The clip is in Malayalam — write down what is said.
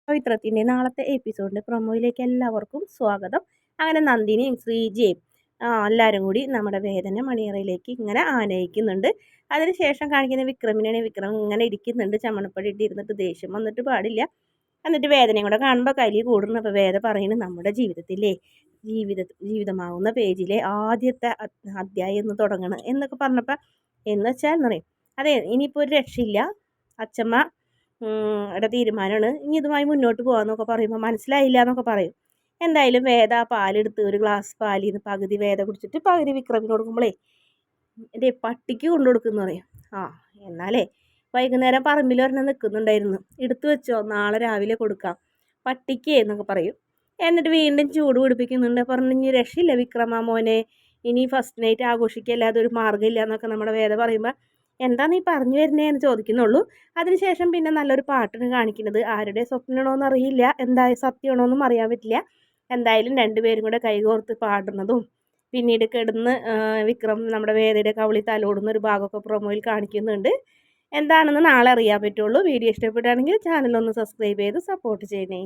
പവിത്രത്തിൻ്റെ നാളത്തെ എപ്പിസോഡിൻ്റെ പ്രൊമോയിലേക്ക് എല്ലാവർക്കും സ്വാഗതം. അങ്ങനെ നന്ദിനിയും ശ്രീജയും എല്ലാവരും കൂടി നമ്മുടെ വേദന മണിയറയിലേക്ക് ഇങ്ങനെ ആനയിക്കുന്നുണ്ട്. അതിനുശേഷം കാണിക്കുന്ന വിക്രമിനാണ്. വിക്രം ഇങ്ങനെ ഇരിക്കുന്നുണ്ട്, ചമ്മണപ്പടി ഇട്ടിരുന്നിട്ട് ദേഷ്യം വന്നിട്ട് പാടില്ല. എന്നിട്ട് വേദനയും കൂടെ കാണുമ്പോൾ കലി കൂടുന്നു. അപ്പോൾ വേദ പറയുന്നത് നമ്മുടെ ജീവിതത്തിലെ ജീവിതമാവുന്ന പേജിലെ ആദ്യത്തെ അധ്യായം എന്ന് തുടങ്ങണം എന്നൊക്കെ പറഞ്ഞപ്പോൾ എന്ന് വെച്ചാൽ എന്ന് പറയും. അതെ, ഇനിയിപ്പോൾ ഒരു രക്ഷയില്ല, അച്ഛമ്മ ടെ തീരുമാനമാണ്, ഇനി ഇതുമായി മുന്നോട്ട് പോകാമെന്നൊക്കെ പറയുമ്പോൾ മനസ്സിലായില്ല എന്നൊക്കെ പറയും. എന്തായാലും വേദ ആ പാലെടുത്ത് ഒരു ഗ്ലാസ് പാലിൽ നിന്ന് പകുതി വേദ കുടിച്ചിട്ട് പകുതി വിക്രമിന് കൊടുക്കുമ്പോഴേ എൻ്റെ പട്ടിക്ക് കൊണ്ടു കൊടുക്കുന്നു പറയും. എന്നാലേ വൈകുന്നേരം പറമ്പിൽ ഒരെണ്ണം നിൽക്കുന്നുണ്ടായിരുന്നു, എടുത്തു വെച്ചോ, നാളെ രാവിലെ കൊടുക്കാം പട്ടിക്ക് എന്നൊക്കെ പറയും. എന്നിട്ട് വീണ്ടും ചൂട് പിടിപ്പിക്കുന്നുണ്ട്. പറഞ്ഞു, ഇനി രക്ഷയില്ല വിക്രമ മോനെ, ഇനി ഫസ്റ്റ് നൈറ്റ് ആഘോഷിക്കല്ലാതെ ഒരു മാർഗ്ഗമില്ല എന്നൊക്കെ നമ്മുടെ വേദ പറയുമ്പോൾ എന്താ നീ പറഞ്ഞു വരുന്നതെന്ന് ചോദിക്കുന്നുള്ളൂ. അതിനുശേഷം പിന്നെ നല്ലൊരു പാട്ടാണ് കാണിക്കുന്നത്. ആരുടെ സ്വപ്നമാണോന്ന് അറിയില്ല, എന്തായാലും സത്യമാണോന്നും അറിയാൻ പറ്റില്ല. എന്തായാലും രണ്ടുപേരും കൂടെ കൈകോർത്ത് പാടുന്നതും പിന്നീട് കിടന്ന് വിക്രം നമ്മുടെ വേദയുടെ കവിളി തലോടുന്ന ഒരു ഭാഗമൊക്കെ പ്രൊമോയിൽ കാണിക്കുന്നുണ്ട്. എന്താണെന്ന് നാളെ അറിയാൻ പറ്റുള്ളൂ. വീഡിയോ ഇഷ്ടപ്പെടുകയാണെങ്കിൽ ചാനലൊന്ന് സബ്സ്ക്രൈബ് ചെയ്ത് സപ്പോർട്ട് ചെയ്യണേ.